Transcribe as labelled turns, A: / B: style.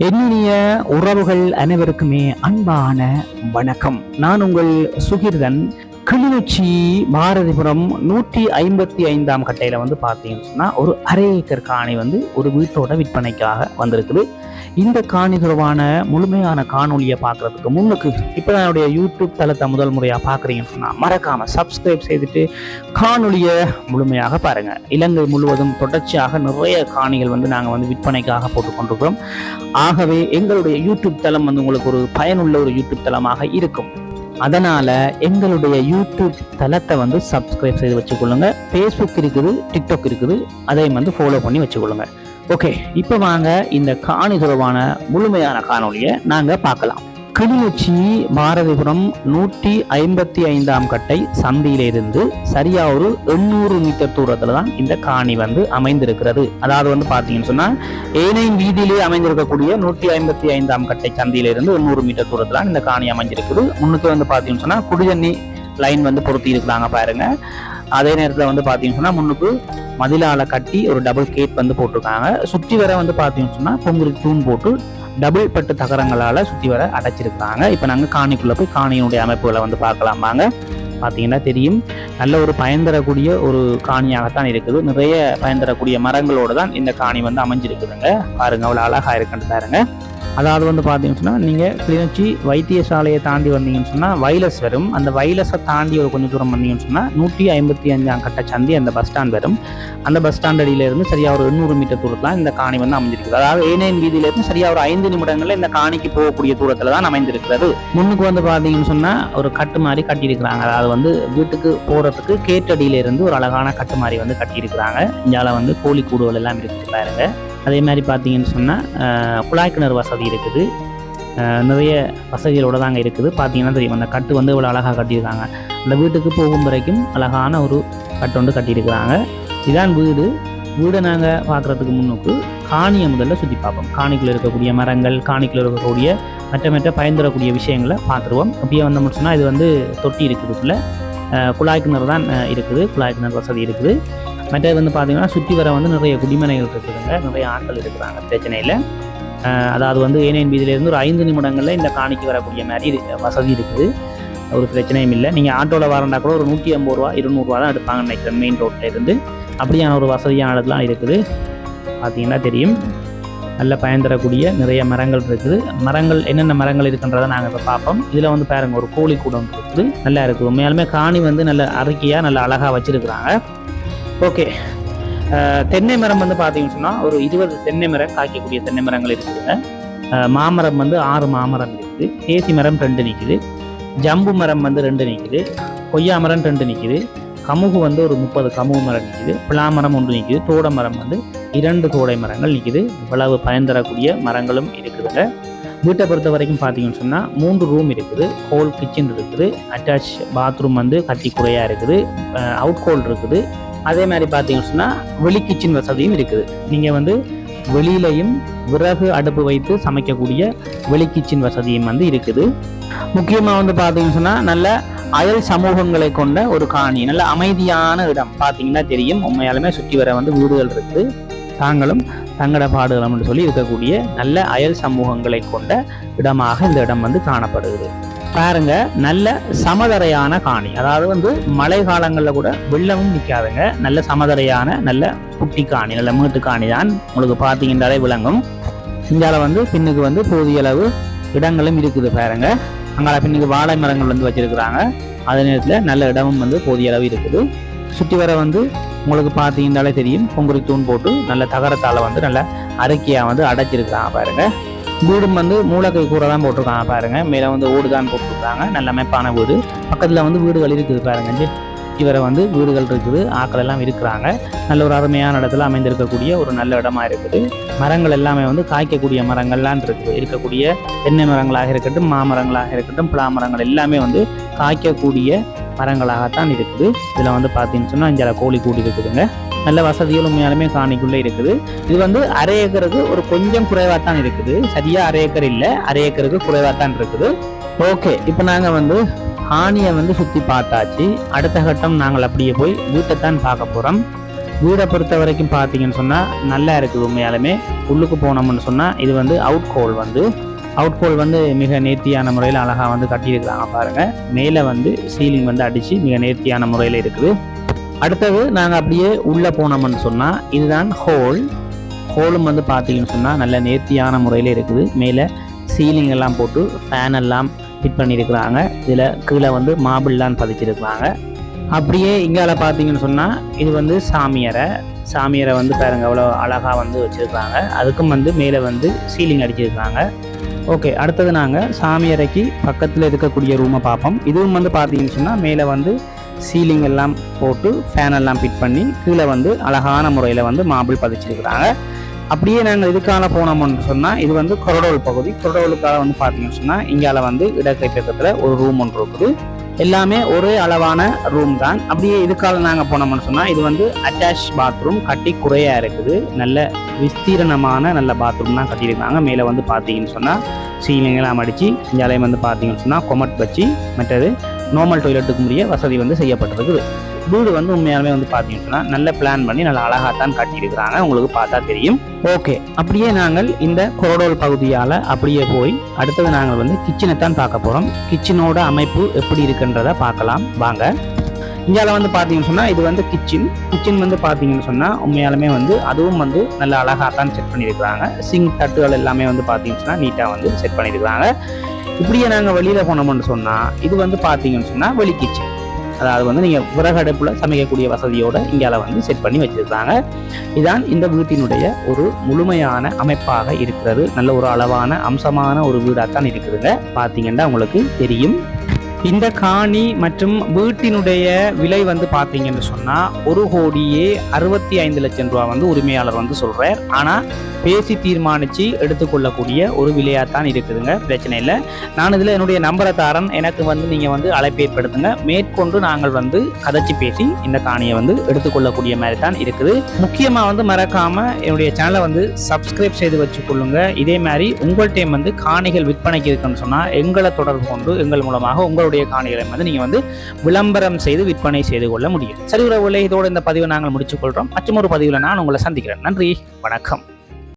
A: என்னுடைய உறவுகள் அனைவருக்குமே அன்பான வணக்கம். நான் உங்கள் சுகிர்தன். கிளிநொச்சி பாரதிபுரம் 155ஆம் கட்டையில பார்த்தீங்கன்னு சொன்னா ஒரு அரை ஏக்கர் காணி ஒரு வீட்டோட விற்பனைக்காக வந்திருக்குது. இந்த காணி தொடர்பான முழுமையான காணொலியை பார்க்கறதுக்கு முன்னுக்கு இப்போ என்னுடைய யூடியூப் தளத்தை முதல் முறையாக பார்க்குறீங்கன்னு சொன்னால் மறக்காம சப்ஸ்கிரைப் செய்துட்டு காணொலியை முழுமையாக பாருங்க. இலங்கை முழுவதும் தொடர்ச்சியாக நிறைய காணிகள் நாங்கள் விற்பனைக்காக போட்டுக்கொண்டிருக்கிறோம். ஆகவே எங்களுடைய யூடியூப் தளம் உங்களுக்கு ஒரு பயனுள்ள ஒரு யூடியூப் தளமாக இருக்கும். அதனால எங்களுடைய யூடியூப் தளத்தை சப்ஸ்கிரைப் செய்து வச்சுக்கொள்ளுங்க. ஃபேஸ்புக் இருக்குது, டிக்டாக் இருக்குது, அதையும் ஃபாலோ பண்ணி வச்சுக்கொள்ளுங்க. ஓகே, இப்போ வாங்க இந்த காணி தொடர்பான முழுமையான காணொலியை நாங்கள் பார்க்கலாம். கிளிநொச்சி பாரதிபுரம் 155ஆம் கட்டை சந்தியிலிருந்து சரியா ஒரு 800 மீட்டர் தூரத்துல தான் இந்த காணி அமைந்திருக்கிறது. அதாவது பார்த்தீங்கன்னு சொன்னா ஏனையின் வீதியிலே அமைந்திருக்கக்கூடிய 155ஆம் கட்டை சந்தியிலிருந்து 800 மீட்டர் தூரத்துல இந்த காணி அமைஞ்சிருக்குது. முன்னுக்கு பார்த்தீங்கன்னு சொன்னா குடிதண்ணி லைன் பொருத்தி இருக்கிறாங்க பாருங்க. அதே நேரத்தில் பார்த்தீங்கன்னு சொன்னா முன்னுக்கு மதிலால கட்டி ஒரு டபுள் கேட் போட்டிருக்காங்க. சுற்றி வர பார்த்தீங்கன்னு சொன்னா பொங்கலுக்கு தூண் போட்டு டபுள் பட்டு தகரங்களால சுற்றி வர அடைச்சிருக்காங்க. இப்போ நாங்கள் காணிக்குள்ள போய் காணியினுடைய அமைப்புகளை பார்க்கலாம் வாங்க. பார்த்தீங்கன்னா தெரியும், நல்ல ஒரு பயன் தரக்கூடிய ஒரு காணியாகத்தான் இருக்குது. நிறைய பயன் தரக்கூடிய மரங்களோடு தான் இந்த காணி அமைஞ்சிருக்குதுங்க. பாருங்க அவ்வளோ அழகா இருக்குன்னு பாருங்க. அதாவது பார்த்தீங்கன்னு சொன்னால் நீங்கள் கிளிநொச்சி வைத்தியசாலையை தாண்டி வந்தீங்கன்னு சொன்னால் வைலஸ் வரும். அந்த வைலஸை தாண்டி ஒரு கொஞ்சம் தூரம் வந்தீங்கன்னு சொன்னால் 155ஆம் கட்ட சந்தி அந்த பஸ் ஸ்டாண்ட் வரும். அந்த பஸ் ஸ்டாண்ட் அடியிலிருந்து சரியாக ஒரு 800 மீட்டர் தூரத்தில் இந்த காணி அமைஞ்சிருக்குது. அதாவது ஏனையின் வீதியிலிருந்து சரியாக ஒரு 5 நிமிடங்களில் இந்த காணிக்கு போகக்கூடிய தூரத்தில் தான் அமைந்திருக்கிறது. முன்னுக்கு பார்த்தீங்கன்னு சொன்னால் ஒரு கட்டு மாதிரி கட்டியிருக்கிறாங்க. அதாவது வீட்டுக்கு போகிறதுக்கு கேட்டடியிலிருந்து ஒரு அழகான கட்டு மாதிரி கட்டியிருக்கிறாங்க. இங்கால கோழி கூடுகள் எல்லாம் இருக்குது பாருங்க. அதே மாதிரி பார்த்தீங்கன்னு சொன்னால் குழாய் கிணறு வசதி இருக்குது. நிறைய வசதிகளோடு தாங்க இருக்குது. பார்த்தீங்கன்னா தெரியும், அந்த கட்டு இவ்வளோ அழகாக கட்டியிருக்காங்க. அந்த வீட்டுக்கு போகும் வரைக்கும் அழகான ஒரு கட்டு கட்டியிருக்கிறாங்க. இதான் வீடை நாங்கள் பார்க்குறதுக்கு முன்னுக்கு காணியை முதல்ல சுற்றி பார்ப்போம். காணிக்குள்ளே இருக்கக்கூடிய மரங்கள், காணிக்குள்ளே இருக்கக்கூடிய மற்ற பயன் தரக்கூடிய விஷயங்களை பார்த்துருவோம். அப்படியே வந்தோம்னு சொன்னால் இது தொட்டி இருக்குதுக்குள்ள குழாய் கிணறு தான் இருக்குது. குழாய் கிணறு வசதி இருக்குது. மற்றது பார்த்தீங்கன்னா சுற்றி வர நிறைய குடிமனைகள் இருக்குதுங்க. நிறைய ஆட்கள் இருக்கிறாங்க. பிரச்சனை இல்லை. அதாவது ஏனையின் வீதியிலேருந்து ஒரு 5 நிமிடங்களில் இந்த காணிக்கு வரக்கூடிய மாதிரி வசதி இருக்குது. ஒரு பிரச்சனையும் இல்லை. நீங்கள் ஆட்டோவில் வரண்டா கூட ஒரு 150 ரூபா 200 ரூபா தான் எடுப்பாங்கன்னு நினைக்கிறேன் மெயின் ரோட்டில் இருந்து. அப்படியான ஒரு வசதியான இடத்துலாம் இருக்குது. பார்த்தீங்கன்னா தெரியும், நல்ல பயன் தரக்கூடிய நிறைய மரங்கள் இருக்குது. மரங்கள் என்னென்ன மரங்கள் இருக்குன்றதை நாங்கள் இப்போ பார்ப்போம். இதில் பாருங்க ஒரு கோழி கூடம் இருக்குது. நல்லா இருக்குது. உண்மையாலுமே காணி நல்ல அறிக்கையாக நல்ல அழகாக வச்சுருக்குறாங்க. ஓகே, தென்னை மரம் பார்த்தீங்கன்னு சொன்னால் ஒரு 20 தென்னை மரம் காய்க்கக்கூடிய தென்னை மரங்கள் இருக்குதுங்க. மாமரம் 6 மாமரம் இருக்குது. தேசி மரம் 2 நிற்குது. ஜம்பு மரம் 2 நிற்குது. கொய்யா மரம் 2 நிற்குது. கமுகு ஒரு 30 கமுகு மரம் நிற்குது. பிளாமரம் 1 நிற்குது. தோடை மரம் 2 தோடை மரங்கள் நிற்குது. இவ்வளவு பயன் தரக்கூடிய மரங்களும் இருக்குதுங்க. வீட்டை பொறுத்த வரைக்கும் பார்த்தீங்கன்னு சொன்னால் 3 ரூம் இருக்குது. ஹோல் கிச்சன் இருக்குது. அட்டாச் பாத்ரூம் கட்டி குறையாக இருக்குது. அவுட் ஹோல் இருக்குது. அதே மாதிரி பார்த்தீங்கன்னு சொன்னால் வெளி கிச்சன் வசதியும் இருக்குது. நீங்கள் வெளியிலையும் விறகு அடுப்பு வைத்து சமைக்கக்கூடிய வெளி கிச்சன் வசதியும் இருக்குது. முக்கியமாக பார்த்தீங்கன்னு சொன்னால் நல்ல அயல் சமூகங்களை கொண்ட ஒரு காணி, நல்ல அமைதியான இடம். பார்த்தீங்கன்னா தெரியும், உண்மையாலுமே சுற்றி வர வீடுகள் இருக்குது. தாங்களும் தங்கட பாடுகளம் சொல்லி இருக்கக்கூடிய நல்ல அயல் சமூகங்களை கொண்ட இடமாக இந்த இடம் காணப்படுகிறது. பாருங்க, நல்ல சமதரையான காணி. அதாவது மழை காலங்களில் கூட வெள்ளமும் நிற்காதுங்க. நல்ல சமதரையான நல்ல குட்டி காணி, நல்ல மேட்டு காணி தான். உங்களுக்கு பார்த்தீங்கன்னாலே விளங்கும். இந்தியாவில் பின்னுக்கு போதிய அளவு இடங்களும் இருக்குது பாருங்க. அங்கால பின்னுக்கு வாழை மரங்கள் வச்சிருக்கிறாங்க. அதே நேரத்தில் நல்ல இடமும் போதிய அளவு இருக்குது. சுற்றி வர உங்களுக்கு பார்த்தீங்கன்னாலே தெரியும், பொங்குரி தூண் போட்டு நல்ல தகரத்தால் நல்ல அறிக்கையாக அடைச்சிருக்கிறாங்க பாருங்க. வீடும் மூலக்கை கூரை தான் போட்டிருக்காங்க பாருங்க. மேலே ஓடு தான் போட்டிருக்காங்க. நல்ல அமைப்பான வீடு. பக்கத்தில் வீடுகள் இருக்குது பாருங்க. இவரை வீடுகள் இருக்குது. ஆக்கள் எல்லாம் இருக்கிறாங்க. நல்ல ஒரு அருமையான இடத்துல அமைந்திருக்கக்கூடிய ஒரு நல்ல இடமா இருக்குது. மரங்கள் எல்லாமே காய்க்கக்கூடிய மரங்கள்லாம் இருக்குது. இருக்கக்கூடிய தென்னை மரங்களாக இருக்கட்டும், மாமரங்களாக இருக்கட்டும், பிளா மரங்கள் எல்லாமே காய்க்கக்கூடிய மரங்களாகத்தான் இருக்குது. இதில் பார்த்தீங்கன்னு சொன்னால் இங்கே கோழி கூடி இருக்குதுங்க. நல்ல வசதிகள் உண்மையாலுமே காணிக்குள்ளே இருக்குது. இது அரை ஏக்கருக்கு ஒரு கொஞ்சம் குறைவாக தான் இருக்குது. சரியா அரை ஏக்கர் இல்லை, அரை ஏக்கருக்கு குறைவாக தான் இருக்குது. ஓகே, இப்போ நாங்கள் காணியை சுற்றி பார்த்தாச்சு. அடுத்த கட்டம் நாங்கள் அப்படியே போய் வீட்டை தான் பார்க்க போகிறோம். வீடை பொறுத்த வரைக்கும் பார்த்தீங்கன்னு சொன்னால் நல்லா இருக்குது. உண்மையாலுமே உள்ளுக்கு போனோம்னு சொன்னால் இது வந்து அவுட் ஹோல் வந்து மிக நேர்த்தியான முறையில் அழகாக வந்து கட்டியிருக்கிறாங்க பாருங்கள். மேலே வந்து சீலிங் வந்து அடித்து மிக நேர்த்தியான முறையில் இருக்குது. அடுத்தது நாங்கள் அப்படியே உள்ளே போனோம்னு சொன்னால் இதுதான் ஹோலும் வந்து பார்த்தீங்கன்னு சொன்னால் நல்ல நேர்த்தியான முறையில் இருக்குது. மேலே சீலிங் எல்லாம் போட்டு ஃபேன் எல்லாம் ஃபிட் பண்ணியிருக்கிறாங்க. இதில் கீழே வந்து மாபிள்லாம் பதிச்சிருக்கிறாங்க. அப்படியே இங்கால பார்த்தீங்கன்னு சொன்னால் இது வந்து சாமியரை வந்து பாருங்க அவ்வளோ அழகாக வந்து வச்சுருக்காங்க. அதுக்கும் வந்து மேலே வந்து சீலிங் அடிச்சிருக்காங்க. ஓகே, அடுத்தது நாங்கள் சாமியறைக்கு பக்கத்தில் இருக்கக்கூடிய ரூமை பார்ப்போம். இதுவும் வந்து பார்த்தீங்கன்னு சொன்னால் மேலே வந்து சீலிங் எல்லாம் போட்டு ஃபேன் எல்லாம் ஃபிட் பண்ணி கீழே வந்து அழகான முறையில் வந்து மாபிள் பதிச்சிருக்கிறாங்க. அப்படியே நாங்கள் இதுக்கால போனோம்னு சொன்னால் இது வந்து கொரடோல் பகுதி. கொரடோலுக்காக வந்து பார்த்தீங்கன்னு சொன்னால் இங்கால வந்து இடக்கை பக்கத்தில் ஒரு ரூம் ஒன்று இருக்குது. எல்லாமே ஒரே அளவான ரூம் தான். அப்படியே இதுக்கால நாங்கள் போனோம்னு சொன்னால் இது வந்து அட்டாச் பாத்ரூம், கட்டி குறையாக இருக்குது. நல்ல விஸ்தீரணமான நல்ல பாத்ரூம் தான் கட்டியிருக்காங்க. மேலே வந்து பார்த்தீங்கன்னு சொன்னால் சீலிங் எல்லாம் அடித்து இங்காலையும் வந்து பார்த்தீங்கன்னு சொன்னால் கொமட் வச்சு மற்றது நார்மல் டாய்லெட்டுக்கு முடிய வசதி வந்து செய்யப்பட்டிருக்குது. வீடு வந்து உண்மையாலுமே வந்து பார்த்தீங்கன்னா நல்ல பிளான் பண்ணி நல்ல அழகாகத்தான் கட்டியிருக்கிறாங்க. உங்களுக்கு பார்த்தா தெரியும். ஓகே, அப்படியே நாங்கள் இந்த கொரடோல் பகுதியால் அப்படியே போய் அடுத்தது நாங்கள் வந்து கிச்சனை தான் பார்க்க போகிறோம். கிச்சனோட அமைப்பு எப்படி இருக்குன்றதை பார்க்கலாம் வாங்க. இந்தியாவில் வந்து பார்த்தீங்கன்னு சொன்னால் இது வந்து கிச்சன் வந்து பார்த்தீங்கன்னு சொன்னால் உண்மையாலுமே வந்து அதுவும் வந்து நல்ல அழகாக தான் செட் பண்ணியிருக்கிறாங்க. சிங்க் தட்டுகள் எல்லாமே வந்து பார்த்தீங்கன்னு சொன்னால் நீட்டாக வந்து செட் பண்ணியிருக்கிறாங்க. இப்படியே நாங்கள் வெளியில் போனோம்னு சொன்னால் இது வந்து பார்த்தீங்கன்னு சொன்னால் வெளி கிச்சன், அதாவது வந்து நீங்கள் விறகடுப்பில் சமைக்கக்கூடிய வசதியோடு இங்கால வந்து செட் பண்ணி வச்சுருக்காங்க. இதான் இந்த வீட்டினுடைய ஒரு முழுமையான அமைப்பாக இருக்கிறது. நல்ல ஒரு அளவான அம்சமான ஒரு வீடாகத்தான் இருக்குதுங்க. பார்த்தீங்கன்னா உங்களுக்கு தெரியும். இந்த காணி மற்றும் வீட்டினுடைய விலை வந்து பார்த்தீங்கன்னு சொன்னால் 1,65,00,000 ரூபா வந்து உரிமையாளர் வந்து சொல்கிறார். ஆனால் பேசி தீர்மானித்து எடுத்துக்கொள்ளக்கூடிய ஒரு விலையாகத்தான் இருக்குதுங்க. பிரச்சனை இல்லை. நான் இதில் என்னுடைய நம்பரை தாரன், எனக்கு வந்து நீங்கள் வந்து அழைப்பு ஏற்படுத்துங்க. மேற்கொண்டு நாங்கள் வந்து கதைச்சி பேசி இந்த காணியை வந்து எடுத்துக்கொள்ளக்கூடிய மாதிரி தான் இருக்குது. முக்கியமாக வந்து மறக்காமல் என்னுடைய சேனலை வந்து சப்ஸ்கிரைப் செய்து வச்சுக்கொள்ளுங்க. இதே மாதிரி உங்கள்கிட்ட வந்து காணிகள் விற்பனைக்கு இருக்குன்னு சொன்னால் எங்களை தொடர்பு கொண்டு எங்கள் மூலமாக உங்களுடைய காணிகளை வந்து நீங்கள் வந்து விளம்பரம் செய்து விற்பனை செய்து கொள்ள முடியும். சரி உறவுகளே, இதோடு இந்த பதிவை நாங்கள் முடிச்சுக்கொள்கிறோம். மற்றும் ஒரு பதிவில் நான் உங்களை சந்திக்கிறேன். நன்றி, வணக்கம்.